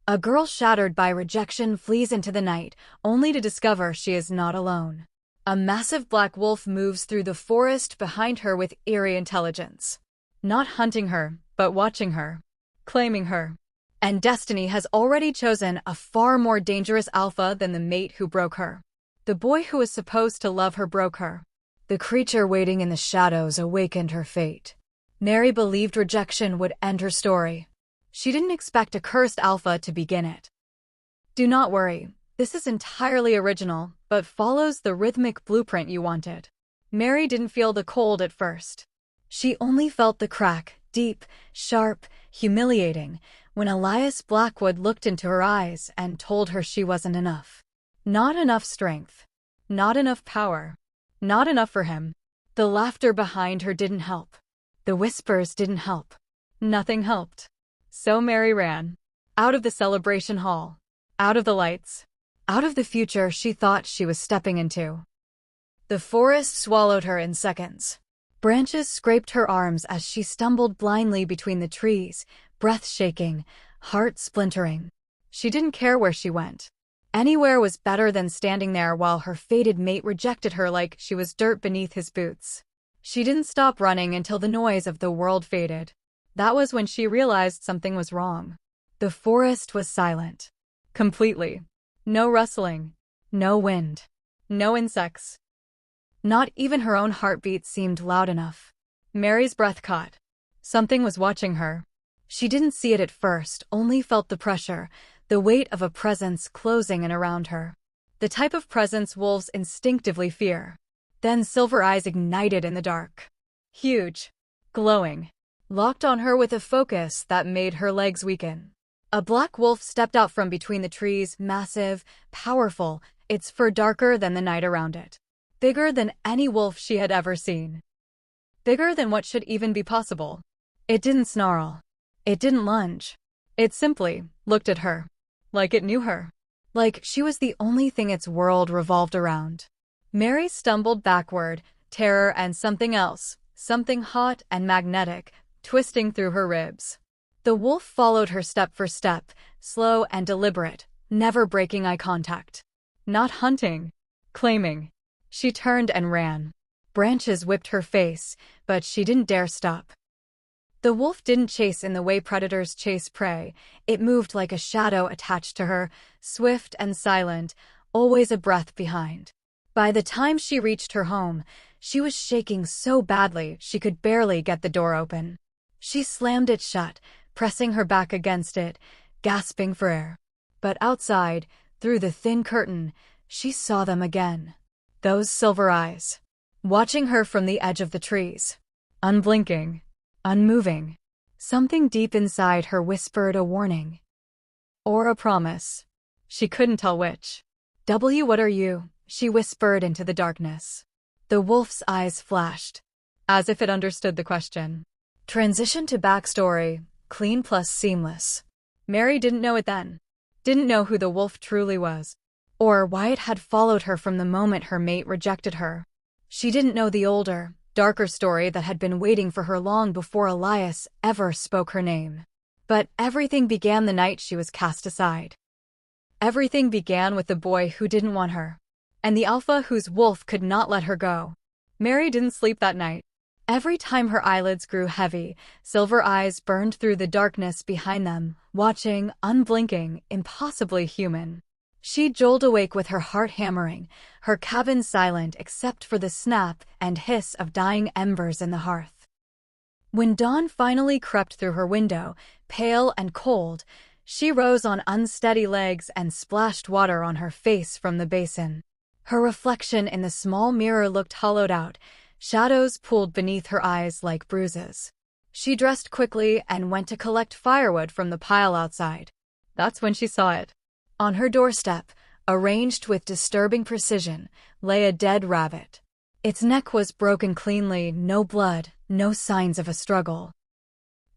A girl shattered by rejection flees into the night, only to discover she is not alone. A massive black wolf moves through the forest behind her with eerie intelligence. Not hunting her, but watching her. Claiming her. And destiny has already chosen a far more dangerous alpha than the mate who broke her. The boy who was supposed to love her broke her. The creature waiting in the shadows awakened her fate. Mary believed rejection would end her story. She didn't expect a cursed alpha to begin it. Do not worry, this is entirely original, but follows the rhythmic blueprint you wanted. Mary didn't feel the cold at first. She only felt the crack, deep, sharp, humiliating, when Elias Blackwood looked into her eyes and told her she wasn't enough. Not enough strength. Not enough power. Not enough for him. The laughter behind her didn't help. The whispers didn't help. Nothing helped. So Mary ran. Out of the celebration hall. Out of the lights. Out of the future she thought she was stepping into. The forest swallowed her in seconds. Branches scraped her arms as she stumbled blindly between the trees, breath shaking, heart splintering. She didn't care where she went. Anywhere was better than standing there while her fated mate rejected her like she was dirt beneath his boots. She didn't stop running until the noise of the world faded. That was when she realized something was wrong. The forest was silent. Completely. No rustling. No wind. No insects. Not even her own heartbeat seemed loud enough. Mary's breath caught. Something was watching her. She didn't see it at first, only felt the pressure, the weight of a presence closing in around her. The type of presence wolves instinctively fear. Then silver eyes ignited in the dark. Huge. Glowing. Locked on her with a focus that made her legs weaken. A black wolf stepped out from between the trees, massive, powerful, its fur darker than the night around it. Bigger than any wolf she had ever seen. Bigger than what should even be possible. It didn't snarl. It didn't lunge. It simply looked at her. Like it knew her. Like she was the only thing its world revolved around. Mary stumbled backward, terror and something else, something hot and magnetic, twisting through her ribs. The wolf followed her step for step, slow and deliberate, never breaking eye contact. Not hunting. Claiming. She turned and ran. Branches whipped her face, but she didn't dare stop. The wolf didn't chase in the way predators chase prey. It moved like a shadow attached to her, swift and silent, always a breath behind. By the time she reached her home, she was shaking so badly she could barely get the door open. She slammed it shut, pressing her back against it, gasping for air. But outside, through the thin curtain, she saw them again. Those silver eyes. Watching her from the edge of the trees. Unblinking. Unmoving. Something deep inside her whispered a warning. Or a promise. She couldn't tell which. What are you? She whispered into the darkness. The wolf's eyes flashed, as if it understood the question. Transition to backstory, clean plus seamless. Mary didn't know it then. Didn't know who the wolf truly was. Or why it had followed her from the moment her mate rejected her. She didn't know the older, darker story that had been waiting for her long before Elias ever spoke her name. But everything began the night she was cast aside. Everything began with the boy who didn't want her. And the alpha whose wolf could not let her go. Mary didn't sleep that night. Every time her eyelids grew heavy, silver eyes burned through the darkness behind them, watching, unblinking, impossibly human. She jolt awake with her heart hammering, her cabin silent except for the snap and hiss of dying embers in the hearth. When dawn finally crept through her window, pale and cold, she rose on unsteady legs and splashed water on her face from the basin. Her reflection in the small mirror looked hollowed out, shadows pooled beneath her eyes like bruises. She dressed quickly and went to collect firewood from the pile outside. That's when she saw it. On her doorstep, arranged with disturbing precision, lay a dead rabbit. Its neck was broken cleanly, no blood, no signs of a struggle.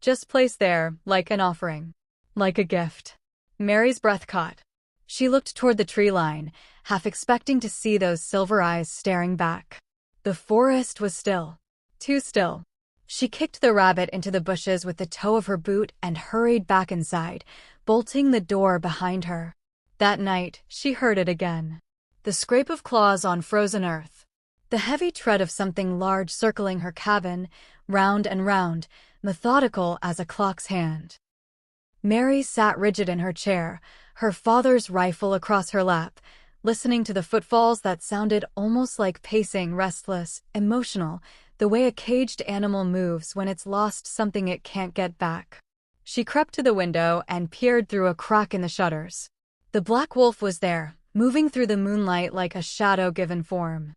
Just placed there, like an offering. Like a gift. Mary's breath caught. She looked toward the tree line, half expecting to see those silver eyes staring back. The forest was still. Too still. She kicked the rabbit into the bushes with the toe of her boot and hurried back inside, bolting the door behind her. That night, she heard it again. The scrape of claws on frozen earth. The heavy tread of something large circling her cabin, round and round, methodical as a clock's hand. Mary sat rigid in her chair, her father's rifle across her lap, listening to the footfalls that sounded almost like pacing, restless, emotional, the way a caged animal moves when it's lost something it can't get back. She crept to the window and peered through a crack in the shutters. The black wolf was there, moving through the moonlight like a shadow given form.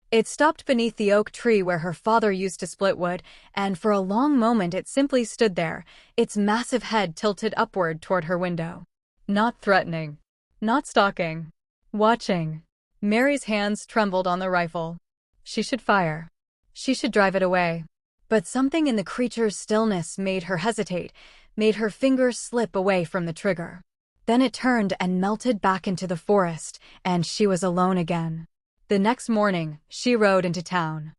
It stopped beneath the oak tree where her father used to split wood, and for a long moment it simply stood there, its massive head tilted upward toward her window. Not threatening. Not stalking. Watching. Mary's hands trembled on the rifle. She should fire. She should drive it away. But something in the creature's stillness made her hesitate, made her fingers slip away from the trigger. Then it turned and melted back into the forest, and she was alone again. The next morning, she rode into town.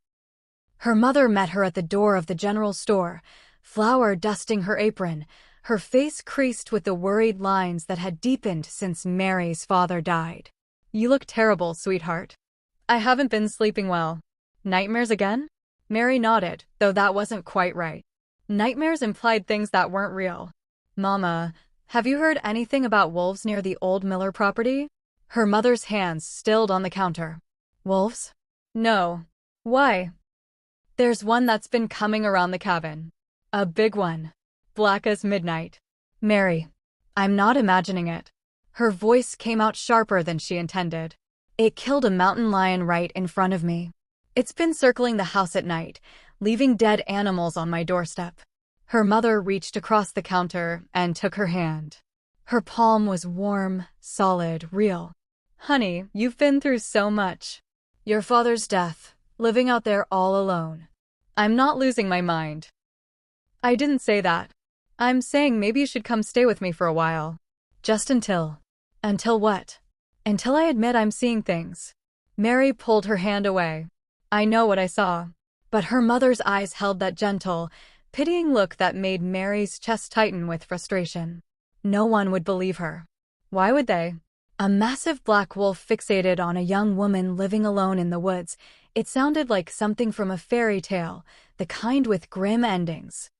Her mother met her at the door of the general store, flour dusting her apron, her face creased with the worried lines that had deepened since Mary's father died. "You look terrible, sweetheart." "I haven't been sleeping well." "Nightmares again?" Mary nodded, though that wasn't quite right. Nightmares implied things that weren't real. "Mama, have you heard anything about wolves near the old Miller property?" Her mother's hands stilled on the counter. "Wolves?" "No." "Why?" "There's one that's been coming around the cabin. A big one. Black as midnight." "Mary, I'm not imagining it." Her voice came out sharper than she intended. "It killed a mountain lion right in front of me. It's been circling the house at night, leaving dead animals on my doorstep." Her mother reached across the counter and took her hand. Her palm was warm, solid, real. "Honey, you've been through so much. Your father's death, living out there all alone." "I'm not losing my mind." "I didn't say that. I'm saying maybe you should come stay with me for a while. Just until." "Until what?" "Until I admit I'm seeing things." Mary pulled her hand away. "I know what I saw." But her mother's eyes held that gentle, pitying look that made Mary's chest tighten with frustration. No one would believe her. Why would they? A massive black wolf fixated on a young woman living alone in the woods. It sounded like something from a fairy tale, the kind with grim endings.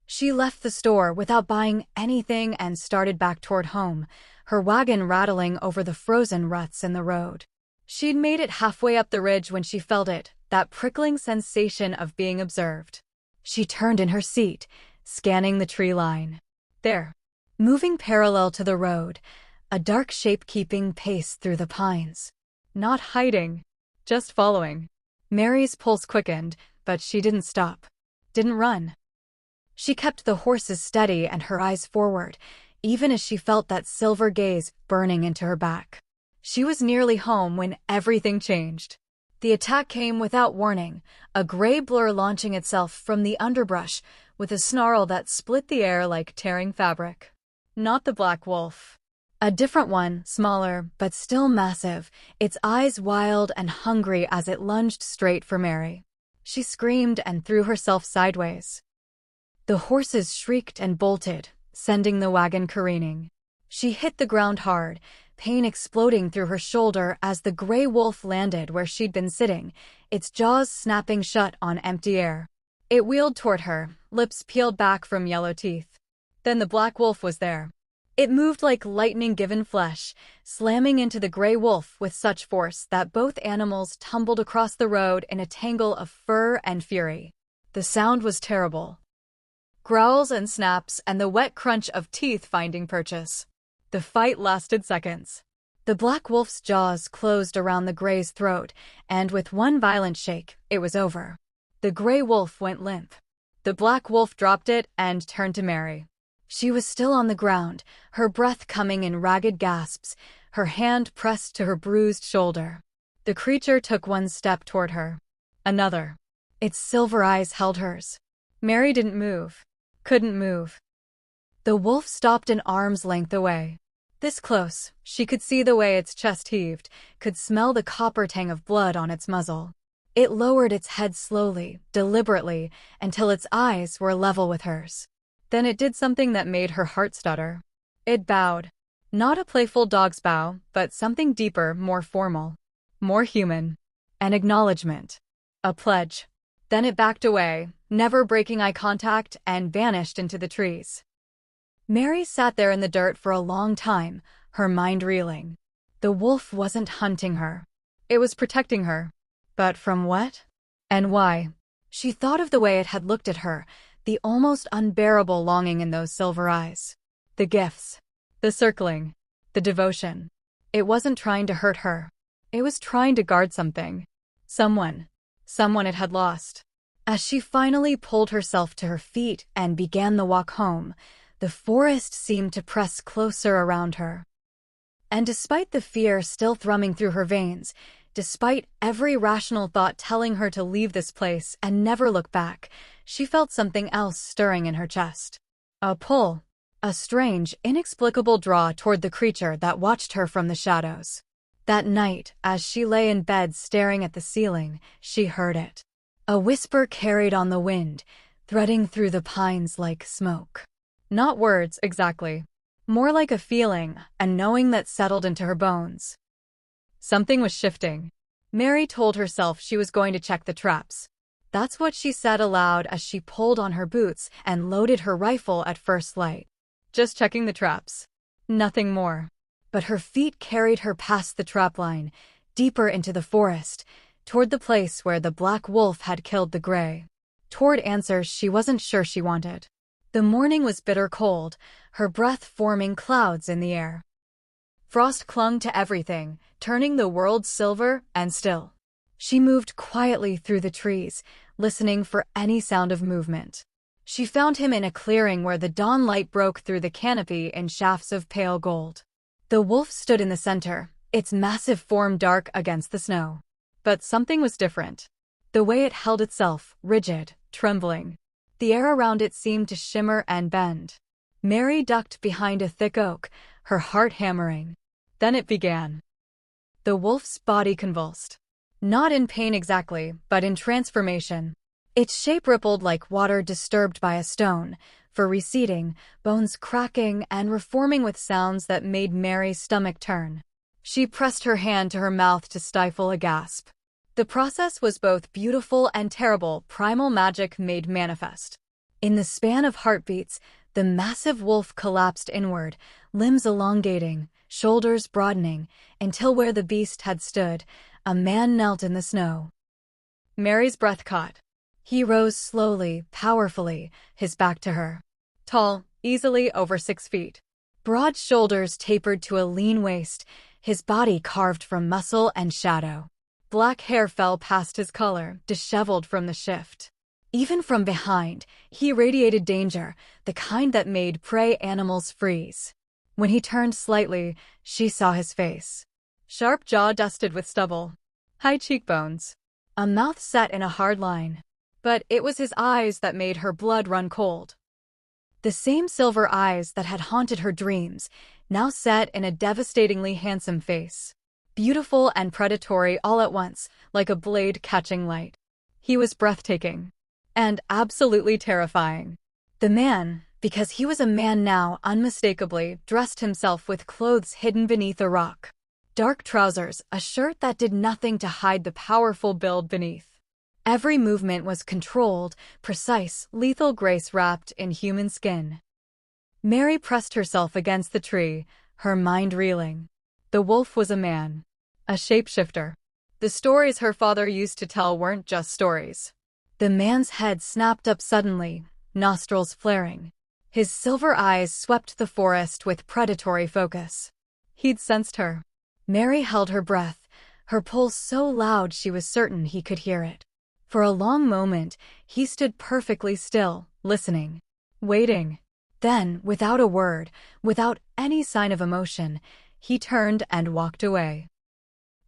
She left the store without buying anything and started back toward home, her wagon rattling over the frozen ruts in the road. She'd made it halfway up the ridge when she felt it, that prickling sensation of being observed. She turned in her seat, scanning the tree line. There, moving parallel to the road, a dark shape keeping pace through the pines. Not hiding, just following. Mary's pulse quickened, but she didn't stop. Didn't run. She kept the horses steady and her eyes forward, even as she felt that silver gaze burning into her back. She was nearly home when everything changed. The attack came without warning, a gray blur launching itself from the underbrush with a snarl that split the air like tearing fabric. Not the black wolf. A different one, smaller, but still massive, its eyes wild and hungry as it lunged straight for Mary. She screamed and threw herself sideways. The horses shrieked and bolted, sending the wagon careening. She hit the ground hard, pain exploding through her shoulder as the gray wolf landed where she'd been sitting, its jaws snapping shut on empty air. It wheeled toward her, lips peeled back from yellow teeth. Then the black wolf was there. It moved like lightning-given flesh, slamming into the gray wolf with such force that both animals tumbled across the road in a tangle of fur and fury. The sound was terrible. Growls and snaps and the wet crunch of teeth finding purchase. The fight lasted seconds. The black wolf's jaws closed around the gray's throat, and with one violent shake, it was over. The gray wolf went limp. The black wolf dropped it and turned to Mary. She was still on the ground, her breath coming in ragged gasps, her hand pressed to her bruised shoulder. The creature took one step toward her. Another. Its silver eyes held hers. Mary didn't move. Couldn't move. The wolf stopped an arm's length away. This close, she could see the way its chest heaved, could smell the copper tang of blood on its muzzle. It lowered its head slowly, deliberately, until its eyes were level with hers. Then it did something that made her heart stutter. It bowed. Not a playful dog's bow, but something deeper, more formal. More human. An acknowledgement. A pledge. Then it backed away, never breaking eye contact, and vanished into the trees. Mary sat there in the dirt for a long time, her mind reeling. The wolf wasn't hunting her. It was protecting her. But from what? And why? She thought of the way it had looked at her, the almost unbearable longing in those silver eyes. The gifts. The circling. The devotion. It wasn't trying to hurt her. It was trying to guard something. Someone. Someone it had lost. As she finally pulled herself to her feet and began the walk home, the forest seemed to press closer around her. And despite the fear still thrumming through her veins, despite every rational thought telling her to leave this place and never look back, she felt something else stirring in her chest. A pull. A strange, inexplicable draw toward the creature that watched her from the shadows. That night, as she lay in bed staring at the ceiling, she heard it. A whisper carried on the wind, threading through the pines like smoke. Not words, exactly. More like a feeling, a knowing that settled into her bones. Something was shifting. Mary told herself she was going to check the traps. That's what she said aloud as she pulled on her boots and loaded her rifle at first light. Just checking the traps. Nothing more. But her feet carried her past the trapline, deeper into the forest, toward the place where the black wolf had killed the gray. Toward answers she wasn't sure she wanted. The morning was bitter cold, her breath forming clouds in the air. Frost clung to everything, turning the world silver and still. She moved quietly through the trees, listening for any sound of movement. She found him in a clearing where the dawn light broke through the canopy in shafts of pale gold. The wolf stood in the center, its massive form dark against the snow. But something was different. The way it held itself, rigid, trembling. The air around it seemed to shimmer and bend. Mary ducked behind a thick oak, her heart hammering. Then it began. The wolf's body convulsed. Not in pain exactly, but in transformation. Its shape rippled like water disturbed by a stone, for receding, bones cracking and reforming with sounds that made Mary's stomach turn. She pressed her hand to her mouth to stifle a gasp. The process was both beautiful and terrible, primal magic made manifest. In the span of heartbeats, the massive wolf collapsed inward, limbs elongating, shoulders broadening, until where the beast had stood, a man knelt in the snow. Mary's breath caught. He rose slowly, powerfully, his back to her. Tall, easily over 6 feet. Broad shoulders tapered to a lean waist, his body carved from muscle and shadow. Black hair fell past his collar, disheveled from the shift. Even from behind, he radiated danger, the kind that made prey animals freeze. When he turned slightly, she saw his face. Sharp jaw dusted with stubble. High cheekbones. A mouth set in a hard line. But it was his eyes that made her blood run cold. The same silver eyes that had haunted her dreams, now set in a devastatingly handsome face. Beautiful and predatory all at once, like a blade catching light. He was breathtaking. And absolutely terrifying. The man, because he was a man now, unmistakably, dressed himself with clothes hidden beneath a rock. Dark trousers, a shirt that did nothing to hide the powerful build beneath. Every movement was controlled, precise, lethal grace wrapped in human skin. Mary pressed herself against the tree, her mind reeling. The wolf was a man. A shapeshifter. The stories her father used to tell weren't just stories. The man's head snapped up suddenly, nostrils flaring. His silver eyes swept the forest with predatory focus. He'd sensed her. Mary held her breath, her pulse so loud she was certain he could hear it. For a long moment, he stood perfectly still, listening, waiting. Then, without a word, without any sign of emotion, he turned and walked away.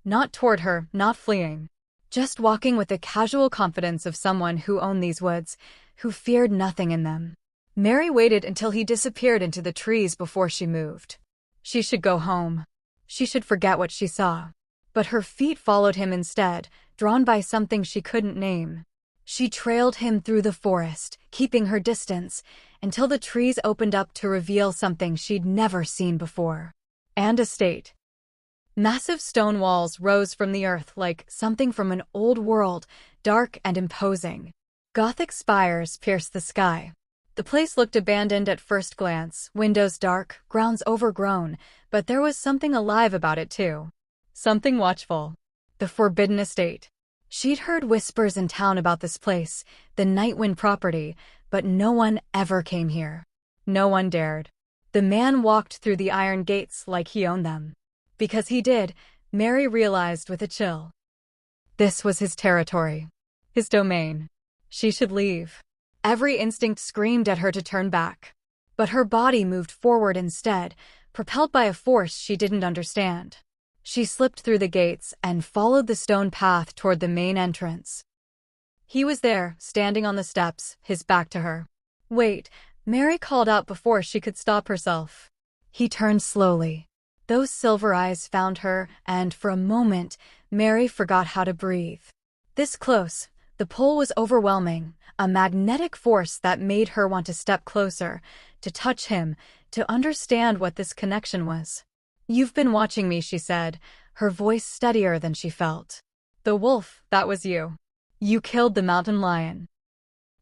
Not toward her, not fleeing. Just walking with the casual confidence of someone who owned these woods, who feared nothing in them. Mary waited until he disappeared into the trees before she moved. She should go home. She should forget what she saw. But her feet followed him instead, drawn by something she couldn't name. She trailed him through the forest, keeping her distance, until the trees opened up to reveal something she'd never seen before. And a state. Massive stone walls rose from the earth like something from an old world, dark and imposing. Gothic spires pierced the sky. The place looked abandoned at first glance, windows dark, grounds overgrown, but there was something alive about it too. Something watchful. The Forbidden Estate. She'd heard whispers in town about this place, the Nightwind property, but no one ever came here. No one dared. The man walked through the iron gates like he owned them. Because he did, Mary realized with a chill. This was his territory. His domain. She should leave. Every instinct screamed at her to turn back. But her body moved forward instead, propelled by a force she didn't understand. She slipped through the gates and followed the stone path toward the main entrance. He was there, standing on the steps, his back to her. Wait, Mary called out before she could stop herself. He turned slowly. Those silver eyes found her, and for a moment, Mary forgot how to breathe. This close, the pull was overwhelming, a magnetic force that made her want to step closer, to touch him, to understand what this connection was. You've been watching me, she said, her voice steadier than she felt. The wolf, that was you. You killed the mountain lion.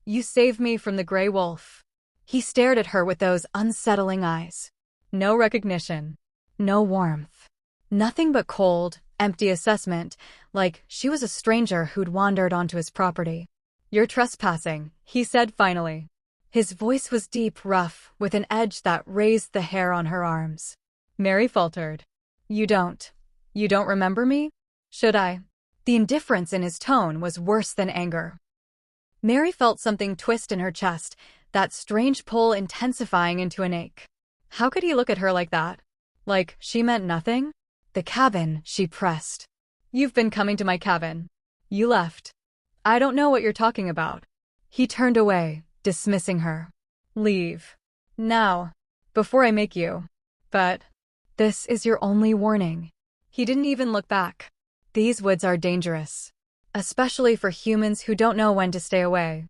You saved me from the gray wolf. He stared at her with those unsettling eyes. No recognition. No warmth. Nothing but cold, empty assessment, like she was a stranger who'd wandered onto his property. You're trespassing, he said finally. His voice was deep, rough, with an edge that raised the hair on her arms. Mary faltered. You don't remember me? Should I? The indifference in his tone was worse than anger. Mary felt something twist in her chest, that strange pull intensifying into an ache. How could he look at her like that? Like she meant nothing? The cabin, she pressed. You've been coming to my cabin. You left. I don't know what you're talking about. He turned away, dismissing her. Leave. Now. Before I make you. But this is your only warning. He didn't even look back. These woods are dangerous. Especially for humans who don't know when to stay away.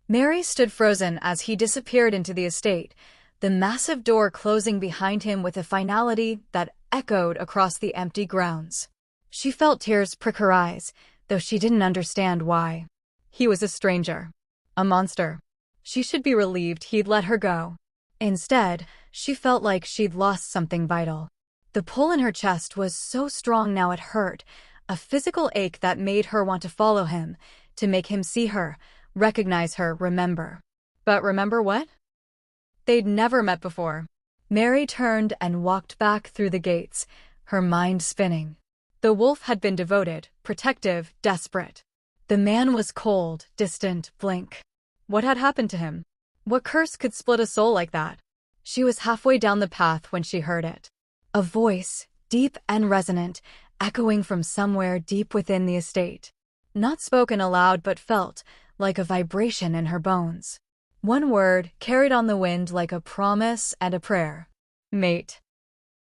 Mary stood frozen as he disappeared into the estate, the massive door closing behind him with a finality that echoed across the empty grounds. She felt tears prick her eyes, though she didn't understand why. He was a stranger. A monster. She should be relieved he'd let her go. Instead, she felt like she'd lost something vital. The pull in her chest was so strong now it hurt, a physical ache that made her want to follow him, to make him see her, recognize her, remember. But remember what? They'd never met before. Mary turned and walked back through the gates, her mind spinning. The wolf had been devoted, protective, desperate. The man was cold, distant, blank. What had happened to him? What curse could split a soul like that? She was halfway down the path when she heard it. A voice, deep and resonant, echoing from somewhere deep within the estate. Not spoken aloud but felt, like a vibration in her bones. One word, carried on the wind like a promise and a prayer. Mate.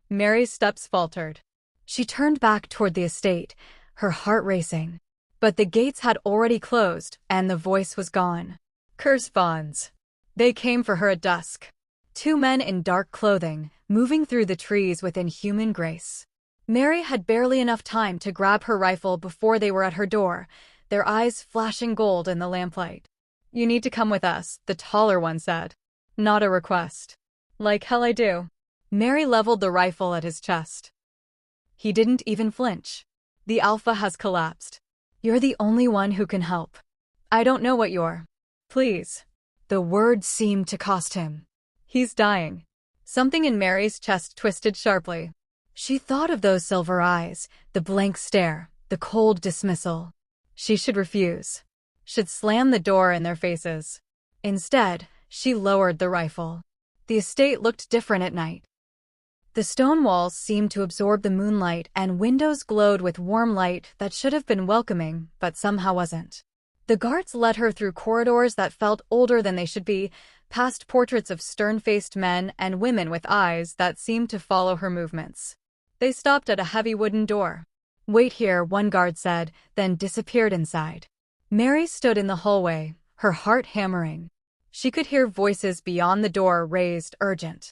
Mary's steps faltered. She turned back toward the estate, her heart racing. But the gates had already closed, and the voice was gone. Curse bonds. They came for her at dusk. Two men in dark clothing, moving through the trees with inhuman grace. Mary had barely enough time to grab her rifle before they were at her door, their eyes flashing gold in the lamplight. You need to come with us, the taller one said. Not a request. Like hell I do. Mary leveled the rifle at his chest. He didn't even flinch. The alpha has collapsed. You're the only one who can help. I don't know what you're. Please. The word seemed to cost him. He's dying. Something in Mary's chest twisted sharply. She thought of those silver eyes, the blank stare, the cold dismissal. She should refuse. Should slam the door in their faces. Instead, she lowered the rifle. The estate looked different at night. The stone walls seemed to absorb the moonlight and windows glowed with warm light that should have been welcoming, but somehow wasn't. The guards led her through corridors that felt older than they should be, past portraits of stern-faced men and women with eyes that seemed to follow her movements. They stopped at a heavy wooden door. Wait here, one guard said, then disappeared inside. Mary stood in the hallway, her heart hammering. She could hear voices beyond the door, raised, urgent.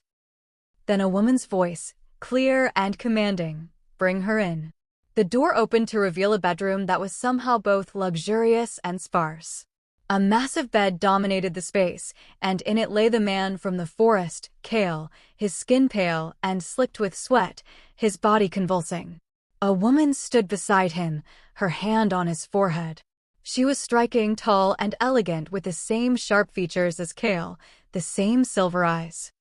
Then a woman's voice, clear and commanding, "Bring her in." The door opened to reveal a bedroom that was somehow both luxurious and sparse. A massive bed dominated the space, and in it lay the man from the forest, Cale, his skin pale and slicked with sweat, his body convulsing. A woman stood beside him, her hand on his forehead. She was striking, tall, and elegant, with the same sharp features as Cale, the same silver eyes.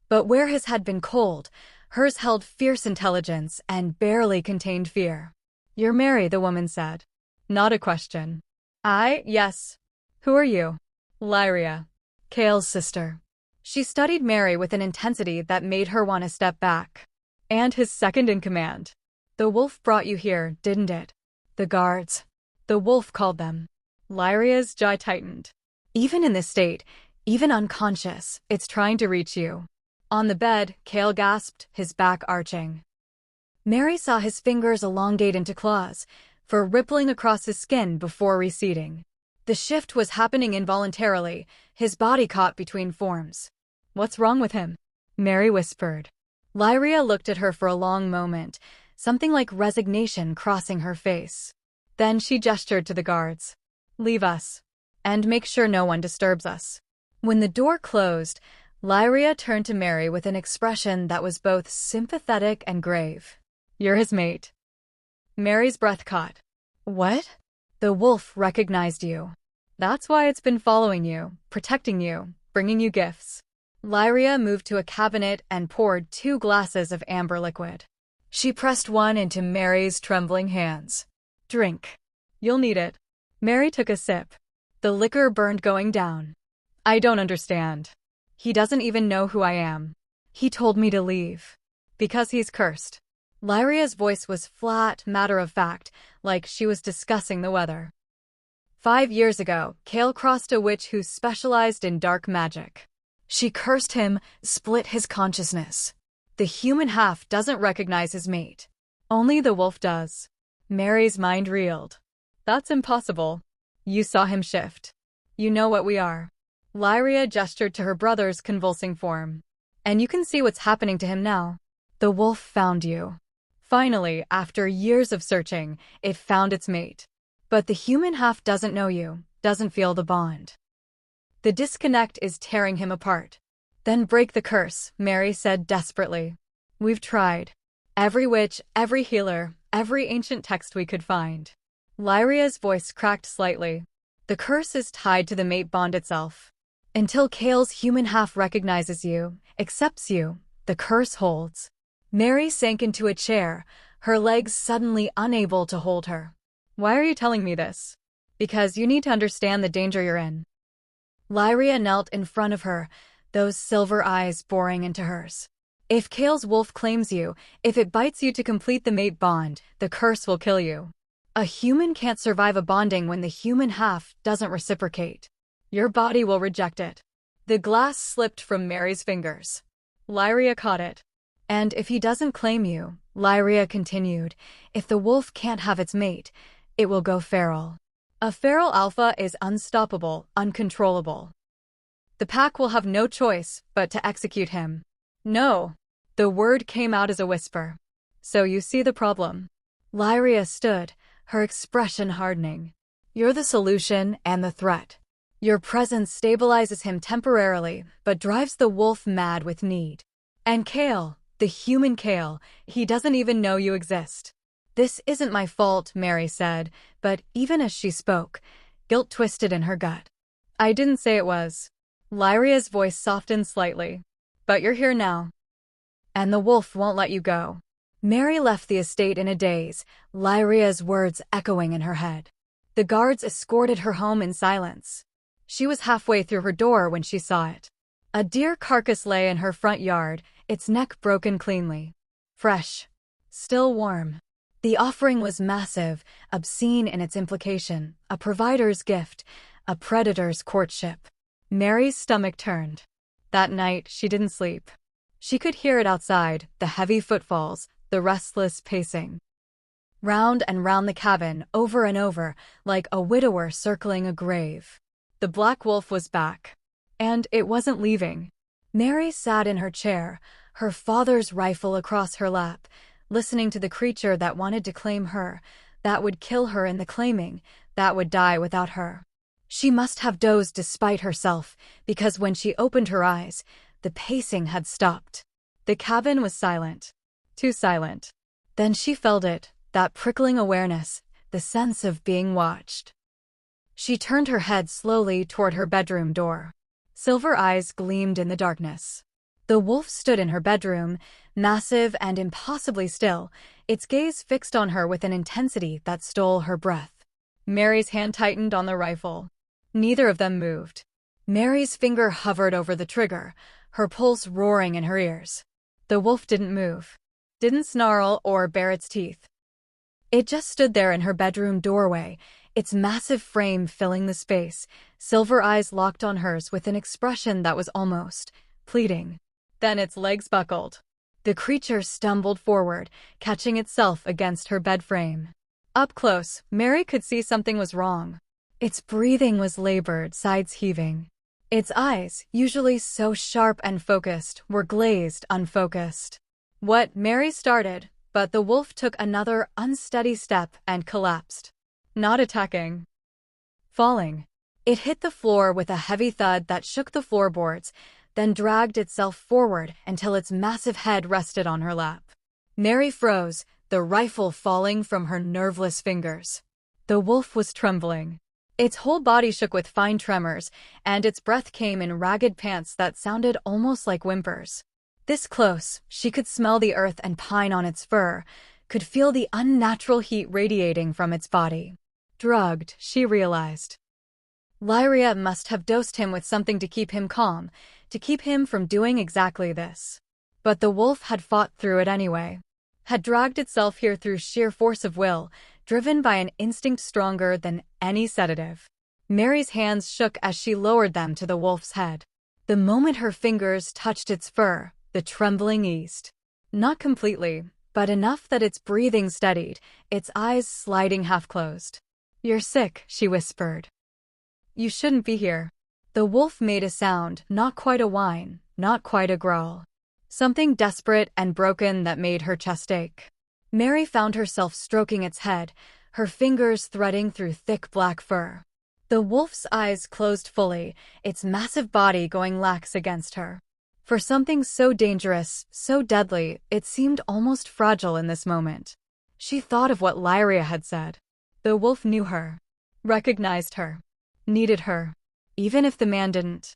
But where his had been cold, hers held fierce intelligence and barely contained fear. "You're Mary," the woman said. Not a question. Yes. Who are you?" "Lyria, Cale's sister." She studied Mary with an intensity that made her want to step back. "And his second in command. The wolf brought you here, didn't it?" "The guards. The wolf called them." Lyria's jaw tightened. "Even in this state, even unconscious, it's trying to reach you." On the bed, Cale gasped, his back arching. Mary saw his fingers elongate into claws, fur rippling across his skin before receding. The shift was happening involuntarily, his body caught between forms. "What's wrong with him?" Mary whispered. Lyria looked at her for a long moment, something like resignation crossing her face. Then she gestured to the guards. "Leave us. And make sure no one disturbs us." When the door closed, Lyria turned to Mary with an expression that was both sympathetic and grave. "You're his mate." Mary's breath caught. "What?" "The wolf recognized you. That's why it's been following you, protecting you, bringing you gifts." Lyria moved to a cabinet and poured 2 glasses of amber liquid. She pressed one into Mary's trembling hands. "Drink. You'll need it." Mary took a sip. The liquor burned going down. "I don't understand. He doesn't even know who I am. He told me to leave. Because he's cursed." Lyria's voice was flat, matter-of-fact, like she was discussing the weather. 5 years ago, Cale crossed a witch who specialized in dark magic. She cursed him, split his consciousness. The human half doesn't recognize his mate. Only the wolf does. Mary's mind reeled. "That's impossible. You saw him shift. You know what we are." Lyria gestured to her brother's convulsing form. "And you can see what's happening to him now. The wolf found you. Finally, after years of searching, it found its mate. But the human half doesn't know you, doesn't feel the bond. The disconnect is tearing him apart." "Then break the curse," Mary said desperately. "We've tried. Every witch, every healer, every ancient text we could find." Lyria's voice cracked slightly. "The curse is tied to the mate bond itself. Until Cale's human half recognizes you, accepts you, the curse holds." Mary sank into a chair, her legs suddenly unable to hold her. "Why are you telling me this?" "Because you need to understand the danger you're in." Lyria knelt in front of her, those silver eyes boring into hers. "If Cale's wolf claims you, if it bites you to complete the mate bond, the curse will kill you. A human can't survive a bonding when the human half doesn't reciprocate. Your body will reject it." The glass slipped from Mary's fingers. Lyria caught it. "And if he doesn't claim you," Lyria continued, "if the wolf can't have its mate, it will go feral. A feral alpha is unstoppable, uncontrollable. The pack will have no choice but to execute him." "No." The word came out as a whisper. "So you see the problem." Lyria stood, her expression hardening. "You're the solution and the threat. Your presence stabilizes him temporarily, but drives the wolf mad with need. And Cale, the human Cale, he doesn't even know you exist." "This isn't my fault," Mary said, but even as she spoke, guilt twisted in her gut. "I didn't say it was." Lyria's voice softened slightly. "But you're here now. And the wolf won't let you go." Mary left the estate in a daze, Lyria's words echoing in her head. The guards escorted her home in silence. She was halfway through her door when she saw it. A deer carcass lay in her front yard, its neck broken cleanly. Fresh. Still warm. The offering was massive, obscene in its implication, a provider's gift, a predator's courtship. Mary's stomach turned. That night, she didn't sleep. She could hear it outside, the heavy footfalls, the restless pacing. round and round the cabin, over and over, like a widower circling a grave. The black wolf was back. And it wasn't leaving. Mary sat in her chair, her father's rifle across her lap, listening to the creature that wanted to claim her, that would kill her in the claiming, that would die without her. She must have dozed despite herself, because when she opened her eyes, the pacing had stopped. The cabin was silent. Too silent. Then she felt it, that prickling awareness, the sense of being watched. She turned her head slowly toward her bedroom door. Silver eyes gleamed in the darkness. The wolf stood in her bedroom, massive and impossibly still, its gaze fixed on her with an intensity that stole her breath. Mary's hand tightened on the rifle. Neither of them moved. Mary's finger hovered over the trigger, her pulse roaring in her ears. The wolf didn't move, didn't snarl or bare its teeth. It just stood there in her bedroom doorway, its massive frame filling the space, silver eyes locked on hers with an expression that was almost pleading. Then its legs buckled. The creature stumbled forward, catching itself against her bed frame. Up close, Mary could see something was wrong. Its breathing was labored, sides heaving. Its eyes, usually so sharp and focused, were glazed, unfocused. What Mary started, but the wolf took another unsteady step and collapsed. Not attacking. Falling. It hit the floor with a heavy thud that shook the floorboards, then dragged itself forward until its massive head rested on her lap. Mary froze, the rifle falling from her nerveless fingers. The wolf was trembling. Its whole body shook with fine tremors, and its breath came in ragged pants that sounded almost like whimpers. This close, she could smell the earth and pine on its fur, could feel the unnatural heat radiating from its body. Drugged, she realized. Lyria must have dosed him with something to keep him calm, to keep him from doing exactly this. But the wolf had fought through it anyway, had dragged itself here through sheer force of will, driven by an instinct stronger than any sedative. Mary's hands shook as she lowered them to the wolf's head. The moment her fingers touched its fur, the trembling eased. Not completely, but enough that its breathing steadied, its eyes sliding half-closed. "You're sick," she whispered. "You shouldn't be here." The wolf made a sound, not quite a whine, not quite a growl. Something desperate and broken that made her chest ache. Mary found herself stroking its head, her fingers threading through thick black fur. The wolf's eyes closed fully, its massive body going lax against her. For something so dangerous, so deadly, it seemed almost fragile in this moment. She thought of what Lyria had said. The wolf knew her, recognized her, needed her, even if the man didn't.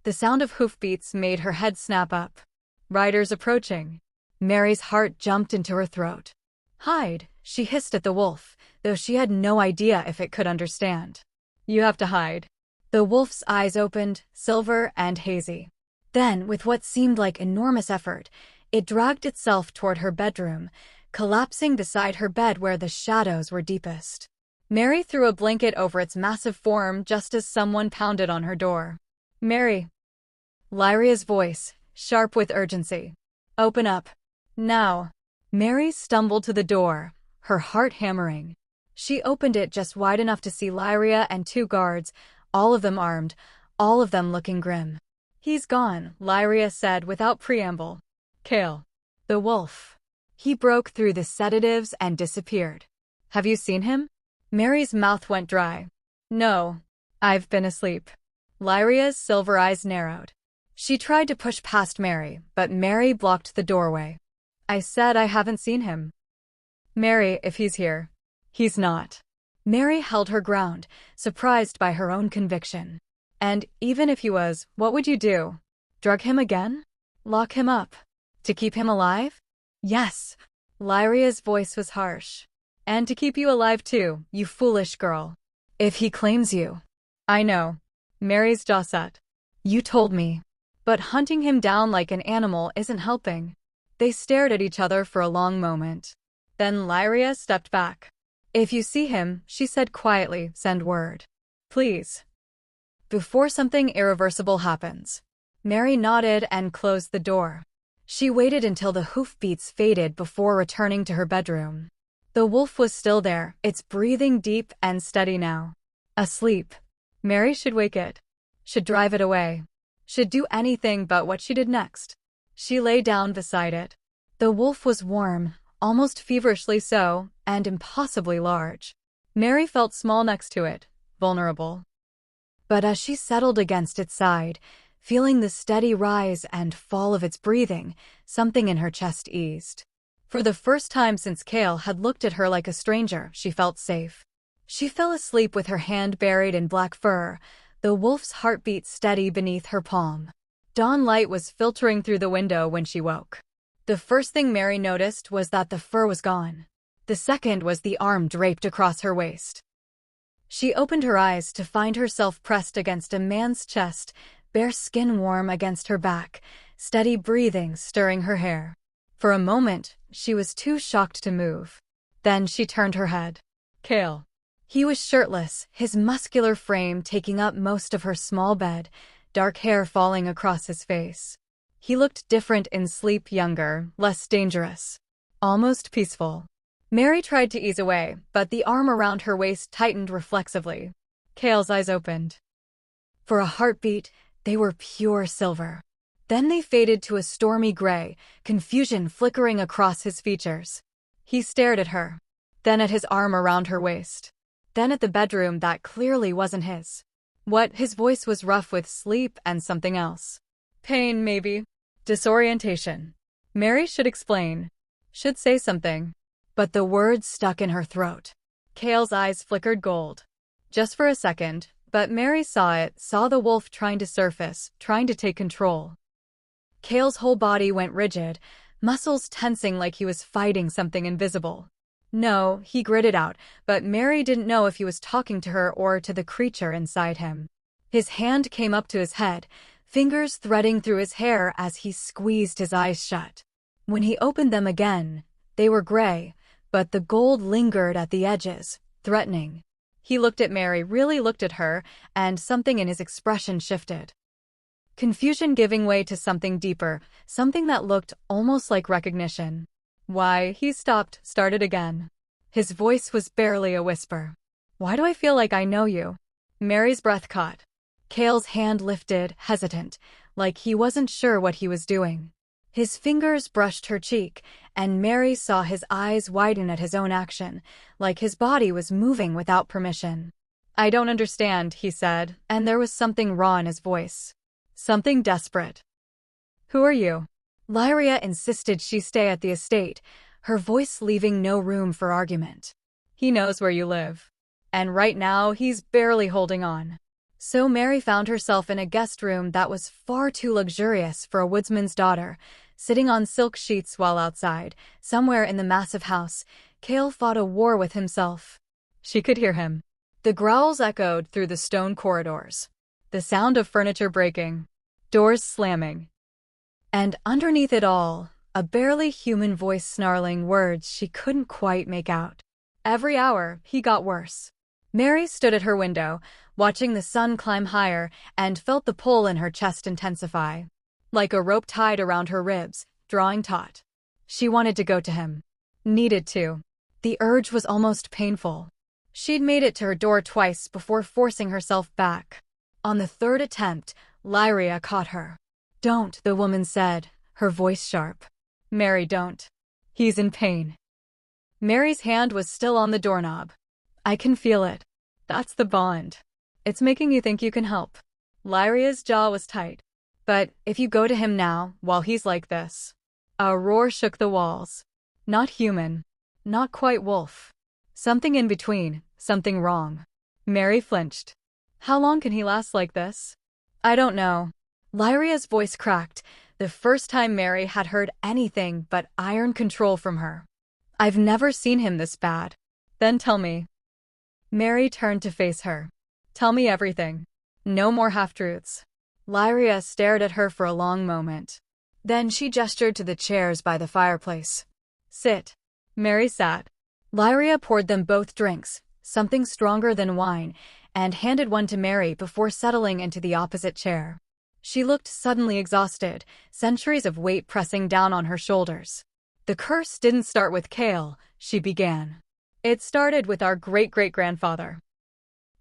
The sound of hoofbeats made her head snap up. Riders approaching. Mary's heart jumped into her throat. "Hide," she hissed at the wolf, though she had no idea if it could understand. "You have to hide." The wolf's eyes opened, silver and hazy. Then, with what seemed like enormous effort, it dragged itself toward her bedroom, collapsing beside her bed where the shadows were deepest. Mary threw a blanket over its massive form just as someone pounded on her door. "Mary." Lyria's voice, sharp with urgency. "Open up. Now." Mary stumbled to the door, her heart hammering. She opened it just wide enough to see Lyria and two guards, all of them armed, all of them looking grim. "He's gone," Lyria said without preamble. "Kale. The wolf. He broke through the sedatives and disappeared. Have you seen him?" Mary's mouth went dry. "No. I've been asleep." Lyria's silver eyes narrowed. She tried to push past Mary, but Mary blocked the doorway. "I said I haven't seen him." "Mary, if he's here." "He's not." Mary held her ground, surprised by her own conviction. "And even if he was, what would you do? Drug him again? Lock him up? To keep him alive?" "Yes." Lyria's voice was harsh. "And to keep you alive too, you foolish girl. If he claims you." "I know." Mary's jaw set. "You told me. But hunting him down like an animal isn't helping." They stared at each other for a long moment. Then Lyria stepped back. "If you see him," she said quietly, "send word. Please. Before something irreversible happens." Mary nodded and closed the door. She waited until the hoofbeats faded before returning to her bedroom. The wolf was still there, its breathing deep and steady now. Asleep. Mary should wake it. Should drive it away. Should do anything but what she did next. She lay down beside it. The wolf was warm, almost feverishly so, and impossibly large. Mary felt small next to it, vulnerable. But as she settled against its side, feeling the steady rise and fall of its breathing, something in her chest eased. For the first time since Kale had looked at her like a stranger, she felt safe. She fell asleep with her hand buried in black fur, the wolf's heartbeat steady beneath her palm. Dawn light was filtering through the window when she woke. The first thing Mary noticed was that the fur was gone. The second was the arm draped across her waist. She opened her eyes to find herself pressed against a man's chest, bare skin warm against her back, steady breathing stirring her hair. For a moment, she was too shocked to move. Then she turned her head. Kale. He was shirtless, his muscular frame taking up most of her small bed, dark hair falling across his face. He looked different in sleep, younger, less dangerous. Almost peaceful. Mary tried to ease away, but the arm around her waist tightened reflexively. Kale's eyes opened. For a heartbeat, they were pure silver. Then they faded to a stormy gray, confusion flickering across his features. He stared at her, then at his arm around her waist, then at the bedroom that clearly wasn't his. His voice was rough with sleep and something else. Pain, maybe. Disorientation. Mary should explain. Should say something. But the words stuck in her throat. Kale's eyes flickered gold. Just for a second, but Mary saw the wolf trying to surface, trying to take control. Kale's whole body went rigid, muscles tensing like he was fighting something invisible. No, he gritted out, but Mary didn't know if he was talking to her or to the creature inside him. His hand came up to his head, fingers threading through his hair as he squeezed his eyes shut. When he opened them again, they were gray, but the gold lingered at the edges, threatening. He looked at Mary, really looked at her, and something in his expression shifted. Confusion giving way to something deeper, something that looked almost like recognition. Why, he stopped, started again. His voice was barely a whisper. Why do I feel like I know you? Mary's breath caught. Kale's hand lifted, hesitant, like he wasn't sure what he was doing. His fingers brushed her cheek, and Mary saw his eyes widen at his own action, like his body was moving without permission. I don't understand, he said, and there was something raw in his voice. Something desperate. Who are you? Lyria insisted she stay at the estate, her voice leaving no room for argument. He knows where you live. And right now, he's barely holding on. So Mary found herself in a guest room that was far too luxurious for a woodsman's daughter, sitting on silk sheets while outside, somewhere in the massive house, Kale fought a war with himself. She could hear him. The growls echoed through the stone corridors. The sound of furniture breaking, doors slamming. And underneath it all, a barely human voice snarling words she couldn't quite make out. Every hour, he got worse. Mary stood at her window, watching the sun climb higher, and felt the pull in her chest intensify. Like a rope tied around her ribs, drawing taut. She wanted to go to him. Needed to. The urge was almost painful. She'd made it to her door twice before forcing herself back. On the third attempt, Lyria caught her. Don't, the woman said, her voice sharp. Mary, don't. He's in pain. Mary's hand was still on the doorknob. I can feel it. That's the bond. It's making you think you can help. Lyria's jaw was tight. But if you go to him now, while he's like this. A roar shook the walls. Not human. Not quite wolf. Something in between, something wrong. Mary flinched. How long can he last like this? I don't know. Lyria's voice cracked, the first time Mary had heard anything but iron control from her. I've never seen him this bad. Then tell me. Mary turned to face her. Tell me everything. No more half-truths. Lyria stared at her for a long moment. Then she gestured to the chairs by the fireplace. Sit. Mary sat. Lyria poured them both drinks, something stronger than wine, and handed one to Mary before settling into the opposite chair. She looked suddenly exhausted, centuries of weight pressing down on her shoulders. The curse didn't start with Kale, she began. It started with our great-great-grandfather.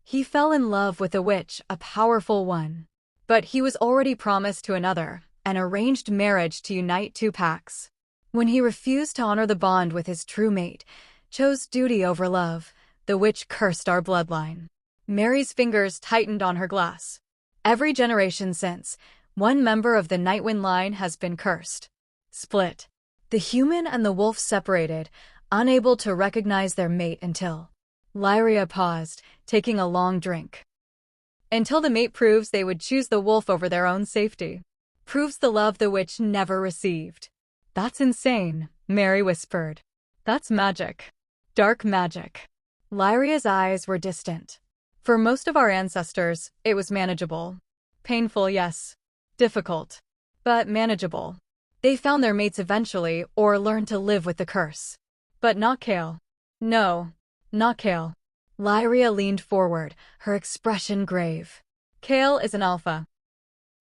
He fell in love with a witch, a powerful one. But he was already promised to another, an arranged marriage to unite two packs. When he refused to honor the bond with his true mate, chose duty over love, the witch cursed our bloodline. Mary's fingers tightened on her glass. Every generation since, one member of the Nightwind line has been cursed. Split. The human and the wolf separated, unable to recognize their mate until... Lyria paused, taking a long drink. Until the mate proves they would choose the wolf over their own safety. Proves the love the witch never received. That's insane, Mary whispered. That's magic. Dark magic. Lyria's eyes were distant. For most of our ancestors, it was manageable. Painful, yes. Difficult. But manageable. They found their mates eventually or learned to live with the curse. But not Kale. No, not Kale. Lyria leaned forward, her expression grave. Kale is an alpha.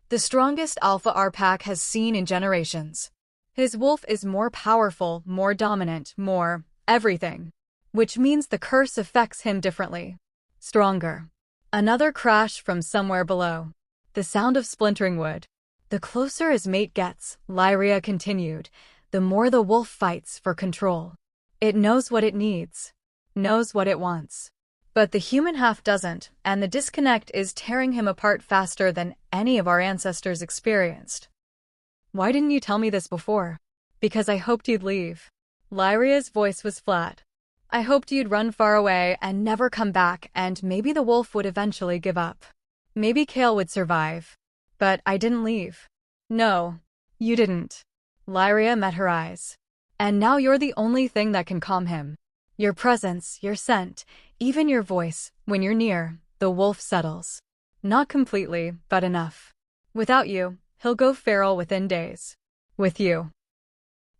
The strongest alpha our pack has seen in generations. His wolf is more powerful, more dominant, more everything. Which means the curse affects him differently. Stronger. Another crash from somewhere below. The sound of splintering wood. The closer his mate gets, Lyria continued, the more the wolf fights for control. It knows what it needs. Knows what it wants. But the human half doesn't, and the disconnect is tearing him apart faster than any of our ancestors experienced. Why didn't you tell me this before? Because I hoped you'd leave. Lyria's voice was flat. I hoped you'd run far away and never come back, and maybe the wolf would eventually give up. Maybe Kale would survive. But I didn't leave. No, you didn't. Lyria met her eyes. And now you're the only thing that can calm him. Your presence, your scent, even your voice, when you're near, the wolf settles. Not completely, but enough. Without you, he'll go feral within days. With you.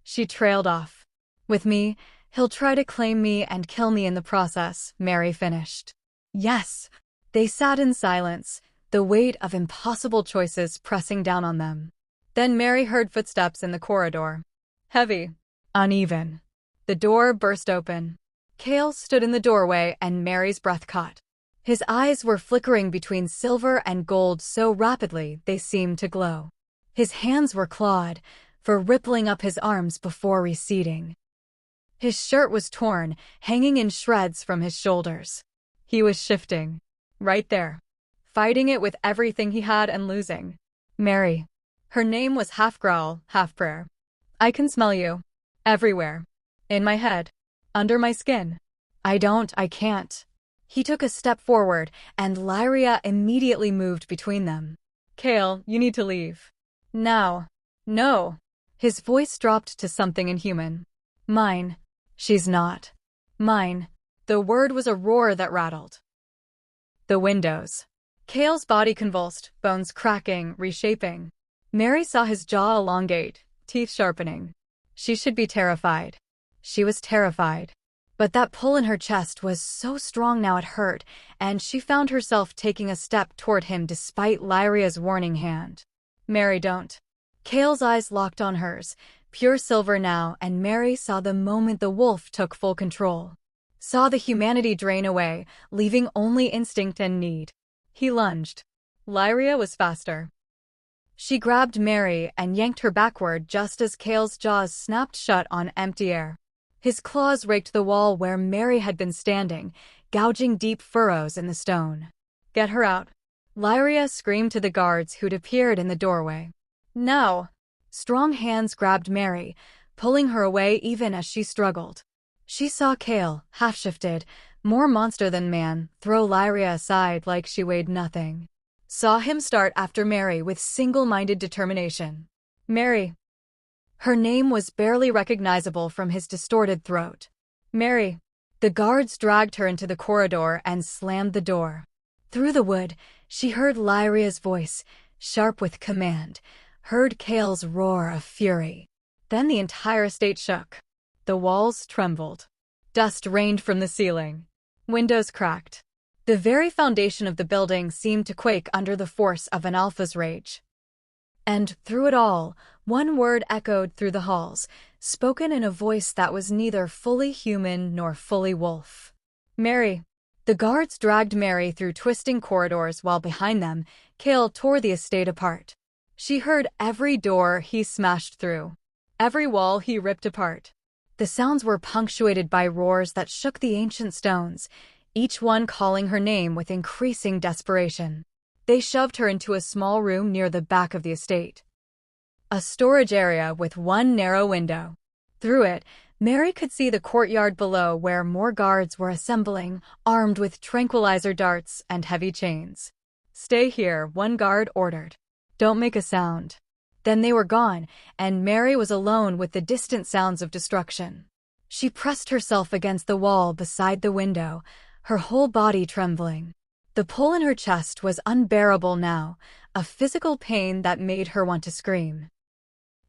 She trailed off. With me, he'll try to claim me and kill me in the process, Mary finished. Yes. They sat in silence, the weight of impossible choices pressing down on them. Then Mary heard footsteps in the corridor. Heavy. Uneven. The door burst open. Kale stood in the doorway and Mary's breath caught. His eyes were flickering between silver and gold so rapidly they seemed to glow. His hands were clawed, for rippling up his arms before receding. His shirt was torn, hanging in shreds from his shoulders. He was shifting. Right there. Fighting it with everything he had and losing. Mary. Her name was half growl, half prayer. I can smell you. Everywhere. In my head. Under my skin. I can't. He took a step forward, and Lyria immediately moved between them. Kale, you need to leave. Now. No. His voice dropped to something inhuman. Mine. She's not. Mine. The word was a roar that rattled. The windows. Kale's body convulsed, bones cracking, reshaping. Mary saw his jaw elongate, teeth sharpening. She should be terrified. She was terrified. But that pull in her chest was so strong now it hurt, and she found herself taking a step toward him despite Lyria's warning hand. Mary, don't. Kale's eyes locked on hers, pure silver now, and Mary saw the moment the wolf took full control. Saw the humanity drain away, leaving only instinct and need. He lunged. Lyria was faster. She grabbed Mary and yanked her backward just as Kale's jaws snapped shut on empty air. His claws raked the wall where Mary had been standing, gouging deep furrows in the stone. Get her out. Lyria screamed to the guards who'd appeared in the doorway. Now. Strong hands grabbed Mary, pulling her away even as she struggled. She saw Kale, half-shifted, more monster than man, throw Lyria aside like she weighed nothing. Saw him start after Mary with single-minded determination. Mary. Her name was barely recognizable from his distorted throat. Mary. The guards dragged her into the corridor and slammed the door. Through the wood, she heard Lyria's voice, sharp with command, heard Kale's roar of fury. Then the entire estate shook. The walls trembled. Dust rained from the ceiling. Windows cracked. The very foundation of the building seemed to quake under the force of an alpha's rage. And through it all, one word echoed through the halls, spoken in a voice that was neither fully human nor fully wolf. Mary. The guards dragged Mary through twisting corridors while behind them, Cale tore the estate apart. She heard every door he smashed through, every wall he ripped apart. The sounds were punctuated by roars that shook the ancient stones, each one calling her name with increasing desperation. They shoved her into a small room near the back of the estate. A storage area with one narrow window. Through it, Mary could see the courtyard below where more guards were assembling, armed with tranquilizer darts and heavy chains. "Stay here," one guard ordered. "Don't make a sound." Then they were gone, and Mary was alone with the distant sounds of destruction. She pressed herself against the wall beside the window, her whole body trembling. The pull in her chest was unbearable now, a physical pain that made her want to scream.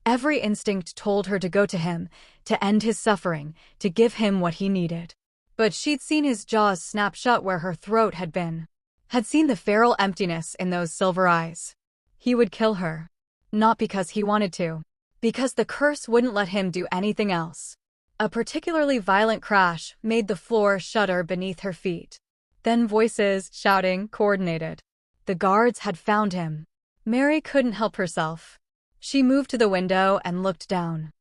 Every instinct told her to go to him, to end his suffering, to give him what he needed. But she'd seen his jaws snap shut where her throat had been. Had seen the feral emptiness in those silver eyes. He would kill her. Not because he wanted to. Because the curse wouldn't let him do anything else. A particularly violent crash made the floor shudder beneath her feet. Then voices, shouting, coordinated. The guards had found him. Mary couldn't help herself. She moved to the window and looked down.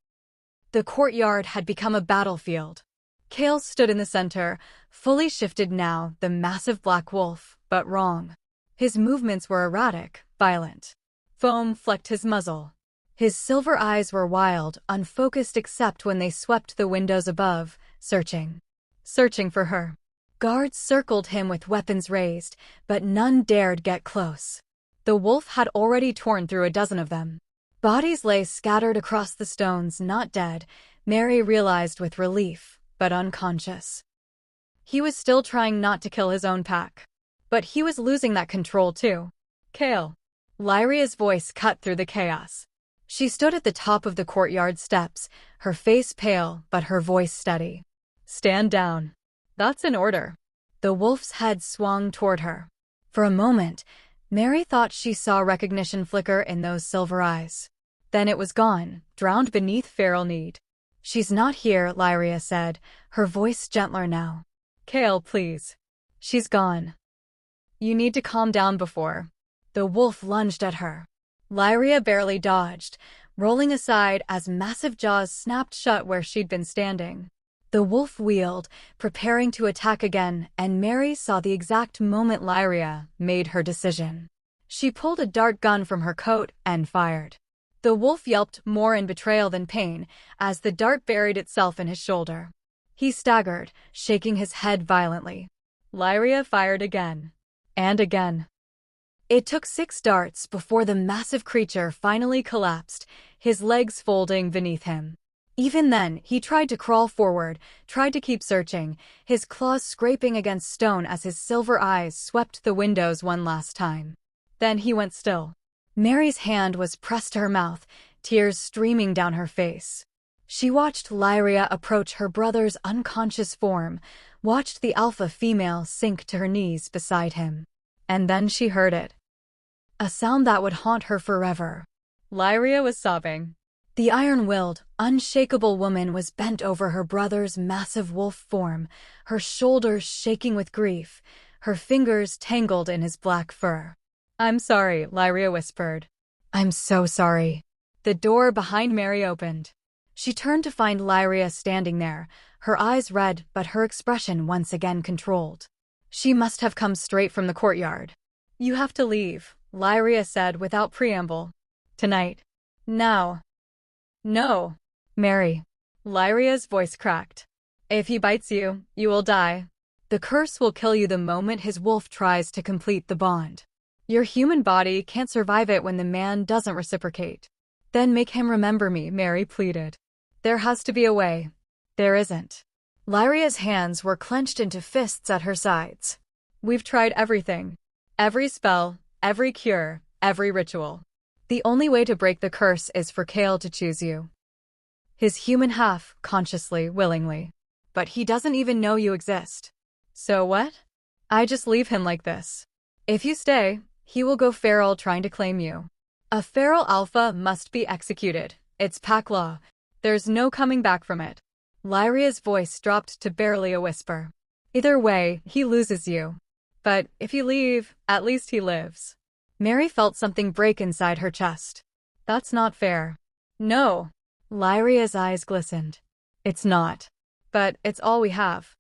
The courtyard had become a battlefield. Cale stood in the center, fully shifted now, the massive black wolf, but wrong. His movements were erratic, violent. Foam flecked his muzzle. His silver eyes were wild, unfocused except when they swept the windows above, searching. Searching for her. Guards circled him with weapons raised, but none dared get close. The wolf had already torn through a dozen of them. Bodies lay scattered across the stones, not dead, Mary realized with relief, but unconscious. He was still trying not to kill his own pack. But he was losing that control too. "Cale." Lyria's voice cut through the chaos. She stood at the top of the courtyard steps, her face pale but her voice steady. "Stand down." "That's an order." The wolf's head swung toward her. For a moment, Mary thought she saw recognition flicker in those silver eyes. Then it was gone, drowned beneath feral need. "She's not here," Lyria said, her voice gentler now. "Cale, please." "She's gone. You need to calm down before." The wolf lunged at her. Lyria barely dodged, rolling aside as massive jaws snapped shut where she'd been standing. The wolf wheeled, preparing to attack again, and Mary saw the exact moment Lyria made her decision. She pulled a dart gun from her coat and fired. The wolf yelped more in betrayal than pain as the dart buried itself in his shoulder. He staggered, shaking his head violently. Lyria fired again. And again. It took 6 darts before the massive creature finally collapsed, his legs folding beneath him. Even then, he tried to crawl forward, tried to keep searching, his claws scraping against stone as his silver eyes swept the windows one last time. Then he went still. Mary's hand was pressed to her mouth, tears streaming down her face. She watched Lyria approach her brother's unconscious form, watched the alpha female sink to her knees beside him. And then she heard it. A sound that would haunt her forever. Lyria was sobbing. The iron-willed, unshakable woman was bent over her brother's massive wolf form, her shoulders shaking with grief, her fingers tangled in his black fur. "I'm sorry," Lyria whispered. "I'm so sorry." The door behind Mary opened. She turned to find Lyria standing there, her eyes red but her expression once again controlled. She must have come straight from the courtyard. "You have to leave," Lyria said without preamble. "Tonight. Now." "No." "Mary." Lyria's voice cracked. "If he bites you, you will die. The curse will kill you the moment his wolf tries to complete the bond. Your human body can't survive it when the man doesn't reciprocate." "Then make him remember me," Mary pleaded. "There has to be a way." "There isn't." Lyria's hands were clenched into fists at her sides. "We've tried everything. Every spell, every cure, every ritual. The only way to break the curse is for Cale to choose you. His human half, consciously, willingly. But he doesn't even know you exist. So what? I just leave him like this. If you stay, he will go feral trying to claim you. A feral alpha must be executed. It's pack law. There's no coming back from it. Lyria's voice dropped to barely a whisper. Either way, he loses you. But if you leave, at least he lives. Mary felt something break inside her chest. That's not fair. No. Lyria's eyes glistened. It's not. But it's all we have.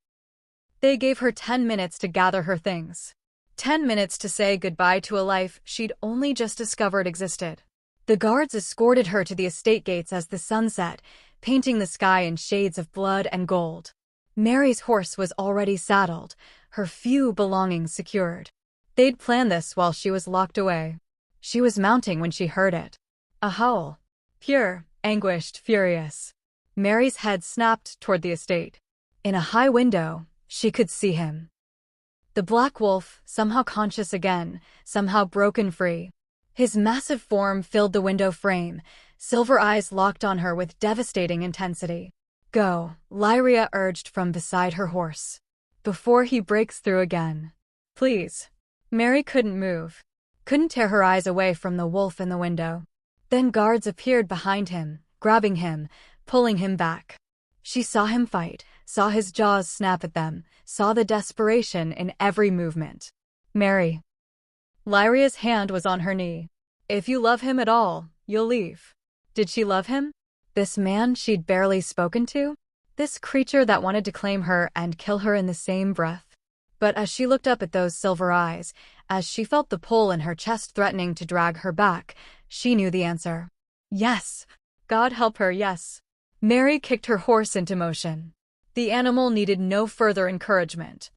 They gave her 10 minutes to gather her things. 10 minutes to say goodbye to a life she'd only just discovered existed. The guards escorted her to the estate gates as the sun set, painting the sky in shades of blood and gold. Mary's horse was already saddled, her few belongings secured. They'd planned this while she was locked away. She was mounting when she heard it. A howl. Pure, anguished, furious. Mary's head snapped toward the estate. In a high window, she could see him. The black wolf, somehow conscious again, somehow broken free. His massive form filled the window frame, silver eyes locked on her with devastating intensity. Go, Lyria urged from beside her horse. Before he breaks through again. Please. Mary couldn't move. Couldn't tear her eyes away from the wolf in the window. Then guards appeared behind him, grabbing him, pulling him back. She saw him fight, saw his jaws snap at them, saw the desperation in every movement. Mary. Lyria's hand was on her knee. If you love him at all, you'll leave. Did she love him? This man she'd barely spoken to? This creature that wanted to claim her and kill her in the same breath? But as she looked up at those silver eyes, as she felt the pull in her chest threatening to drag her back, she knew the answer. Yes. God help her, yes. Mary kicked her horse into motion. The animal needed no further encouragement.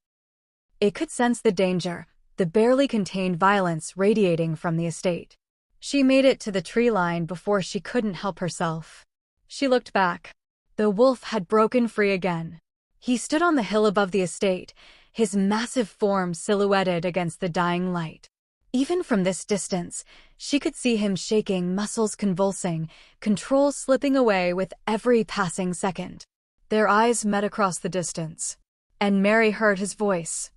It could sense the danger, the barely contained violence radiating from the estate. She made it to the tree line before she couldn't help herself. She looked back. The wolf had broken free again. He stood on the hill above the estate, his massive form silhouetted against the dying light. Even from this distance, she could see him shaking, muscles convulsing, control slipping away with every passing second. Their eyes met across the distance, and Mary heard his voice.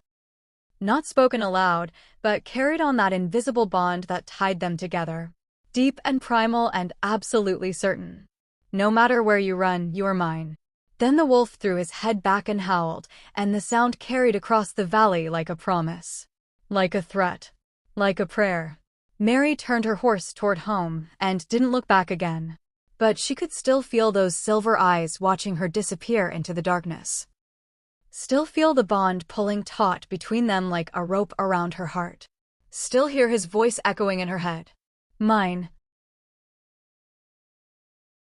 Not spoken aloud, but carried on that invisible bond that tied them together. Deep and primal and absolutely certain. No matter where you run, you are mine. Then the wolf threw his head back and howled, and the sound carried across the valley like a promise. Like a threat. Like a prayer. Mary turned her horse toward home and didn't look back again. But she could still feel those silver eyes watching her disappear into the darkness. Still feel the bond pulling taut between them like a rope around her heart. Still hear his voice echoing in her head. Mine,